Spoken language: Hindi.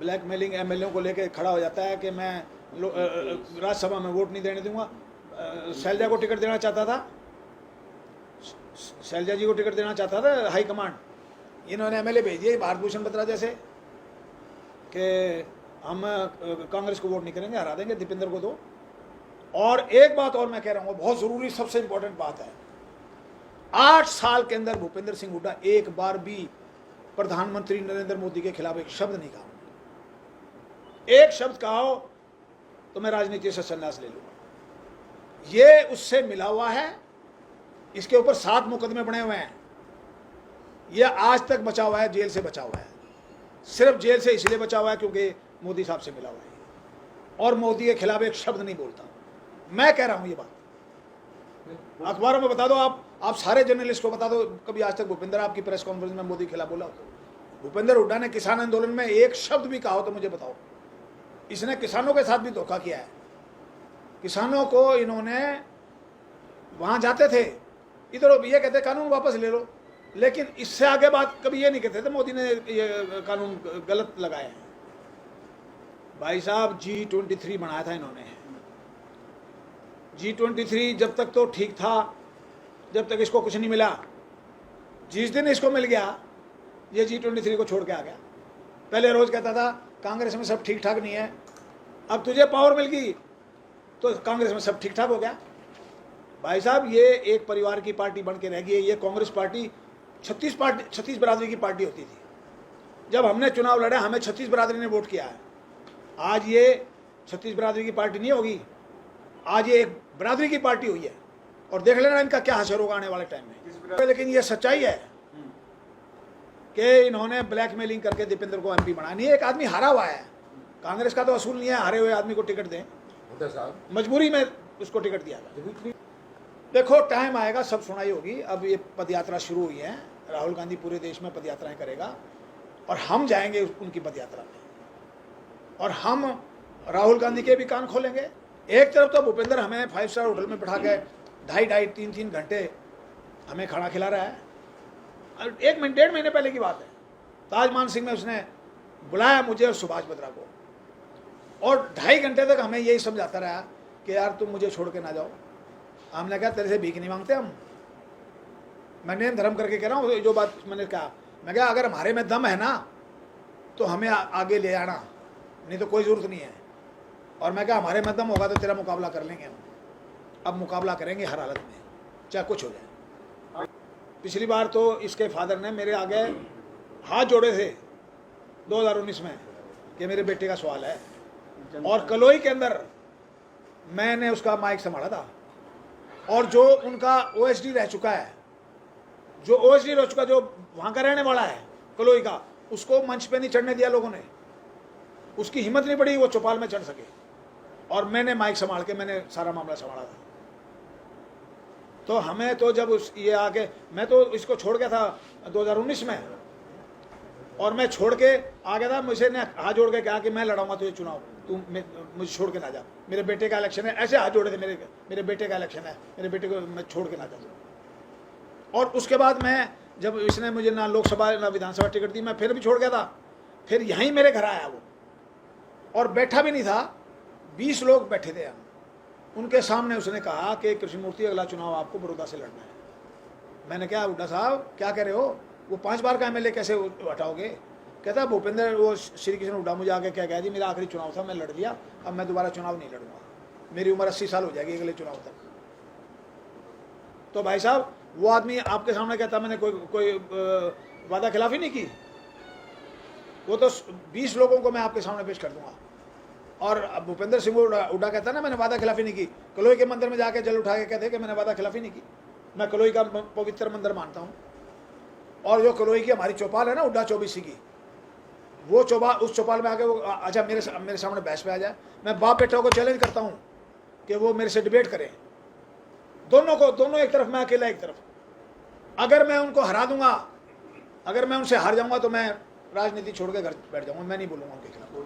ब्लैकमेलिंग एमएलए को लेके खड़ा हो जाता है कि मैं राज्यसभा में वोट नहीं देने दूंगा। शैलजा को टिकट देना चाहता था, शैलजा जी को टिकट देना चाहता था हाई कमांड, इन्होंने एमएलए भेज दिए भारत भूषण बत्रा जैसे कि हम कांग्रेस को वोट नहीं करेंगे, हरा देंगे, दीपेंद्र को दो। और एक बात और मैं कह रहा हूँ, बहुत ज़रूरी सबसे इंपॉर्टेंट बात है, 8 साल के अंदर भूपेंद्र सिंह हुड्डा एक बार भी प्रधानमंत्री नरेंद्र मोदी के खिलाफ एक शब्द नहीं कहा। एक शब्द कहा हो तो मैं राजनीति से संन्यास ले लूंगा। ये उससे मिला हुआ है, इसके ऊपर 7 मुकदमे बने हुए हैं। ये आज तक बचा हुआ है, जेल से बचा हुआ है, सिर्फ जेल से इसलिए बचा हुआ है क्योंकि मोदी साहब से मिला हुआ है, और मोदी के खिलाफ एक शब्द नहीं बोलता। मैं कह रहा हूं ये बात, अखबारों में बता दो, आप सारे जर्नलिस्ट को बता दो, कभी आज तक भूपेंद्र आपकी प्रेस कॉन्फ्रेंस में मोदी के खिलाफ बोला? भूपेंद्र हुड्डा ने किसान आंदोलन में एक शब्द भी कहा हो तो मुझे बताओ। इसने किसानों के साथ भी धोखा किया है। किसानों को इन्होंने, वहां जाते थे, इधर ये कहते कानून वापस ले लो, लेकिन इससे आगे बात कभी ये नहीं कहते थे मोदी ने ये कानून गलत लगाए हैं। भाई साहब G23 बनाया था इन्होंने। G23 जब तक तो ठीक था, जब तक इसको कुछ नहीं मिला। जिस दिन इसको मिल गया, ये G23 को छोड़ के आ गया। पहले रोज कहता था कांग्रेस में सब ठीक ठाक नहीं है, अब तुझे पावर मिल गई तो कांग्रेस में सब ठीक ठाक हो गया। भाई साहब, ये एक परिवार की पार्टी बन के रह गई है। ये कांग्रेस पार्टी 36 बिरादरी की पार्टी होती थी। जब हमने चुनाव लड़े, हमें 36 बिरादरी ने वोट किया है। आज ये 36 बिरादरी की पार्टी नहीं होगी, आज ये एक बिरादरी की पार्टी हुई है। और देख लेना इनका क्या हशर होगा आने वाले टाइम में। लेकिन ये सच्चाई है कि इन्होंने ब्लैकमेलिंग करके दीपेंद्र को एमपी बनाया। नहीं, एक आदमी हारा हुआ है, कांग्रेस का तो असूल नहीं है हारे हुए आदमी को टिकट दें, मजबूरी में उसको टिकट दिया था। देखो टाइम आएगा, सब सुनाई होगी। अब ये पदयात्रा शुरू हुई है, राहुल गांधी पूरे देश में पदयात्राएं करेगा और हम जाएंगे उनकी पदयात्रा में, और हम राहुल गांधी के भी कान खोलेंगे। एक तरफ तो भूपेंद्र हमें 5 स्टार होटल में बैठा के 2.5 3 घंटे हमें खाना खिला रहा है। 1 महीने पहले की बात है, ताज मानसिंह में उसने बुलाया मुझे और सुभाष बत्रा को, और 2.5 घंटे तक हमें यही समझाता रहा कि यार तुम मुझे छोड़ के ना जाओ। हमने कहा तेरे से भीख नहीं मांगते हम, मैं नेम धर्म करके कह रहा हूँ जो बात मैंने कहा। मैं कहा अगर हमारे में दम है ना तो हमें आगे ले आना, नहीं तो कोई ज़रूरत नहीं है। और मैं कहा हमारे में दम होगा तो तेरा मुकाबला कर लेंगे हम। अब मुकाबला करेंगे हर हालत में, चाहे कुछ हो जाए। पिछली बार तो इसके फादर ने मेरे आगे हाथ जोड़े थे 2019 में कि मेरे बेटे का सवाल है, और कलोई के अंदर मैंने उसका माइक संभाला था। और जो उनका OSD रह चुका है, जो वहाँ का रहने वाला है कलोई का, उसको मंच पे नहीं चढ़ने दिया लोगों ने। उसकी हिम्मत नहीं पड़ी वो चौपाल में चढ़ सके, और मैंने माइक संभाल के मैंने सारा मामला संभाला था। तो हमें तो जब ये आके, मैं तो इसको छोड़ गया था 2019 में, और मैं छोड़ के आ गया था। मुझे ने हाथ जोड़ के कहा कि मैं लड़ाऊंगा तुझे चुनाव, तू मुझे छोड़ के ना जा, मेरे बेटे का इलेक्शन है। ऐसे हाथ जोड़े थे, मेरे बेटे का इलेक्शन है, मेरे बेटे को मैं छोड़ के ना जा। और उसके बाद मैं, जब इसने मुझे ना लोकसभा ना विधानसभा टिकट दी, मैं फिर भी छोड़ गया था। फिर यहीं मेरे घर आया वो, और बैठा भी नहीं था, 20 लोग बैठे थे हम, उनके सामने उसने कहा कि कृष्णमूर्ति अगला चुनाव आपको बड़ौदा से लड़ना है। मैंने कहा हुड्डा साहब क्या कह रहे हो, वो 5 बार का MLA कैसे हटाओगे? कहता भूपेंद्र, वो श्री कृष्ण हुड्डा मुझे आके क्या कह दी, मेरा आखिरी चुनाव था, मैं लड़ लिया, अब मैं दोबारा चुनाव नहीं लड़ूंगा, मेरी उम्र 80 साल हो जाएगी अगले चुनाव तक। तो भाई साहब, वो आदमी आपके सामने कहता मैंने कोई वादा खिलाफी नहीं की, वो तो 20 लोगों को मैं आपके सामने पेश कर दूंगा। और भूपेंद्र सिंह हुड्डा कहता ना मैंने वादा खिलाफी नहीं की, कलोई के मंदिर में जाके जल उठा के कहते कि मैंने वादा खिलाफी नहीं की। मैं कलोई का पवित्र मंदिर मानता हूँ, और जो कलोई की हमारी चौपाल है ना हुड्डा 24 की, वो उस चौपाल में आके वो अच्छा मेरे सामने बहस पे आ जाए। मैं बाप बेटों को चैलेंज करता हूँ कि वो मेरे से डिबेट करें, दोनों एक तरफ, मैं अकेला एक तरफ। अगर मैं उनको हरा दूंगा, अगर मैं उनसे हार जाऊंगा तो मैं राजनीति छोड़ के घर बैठ जाऊंगा, मैं नहीं बोलूंगा उनके खिलाफ।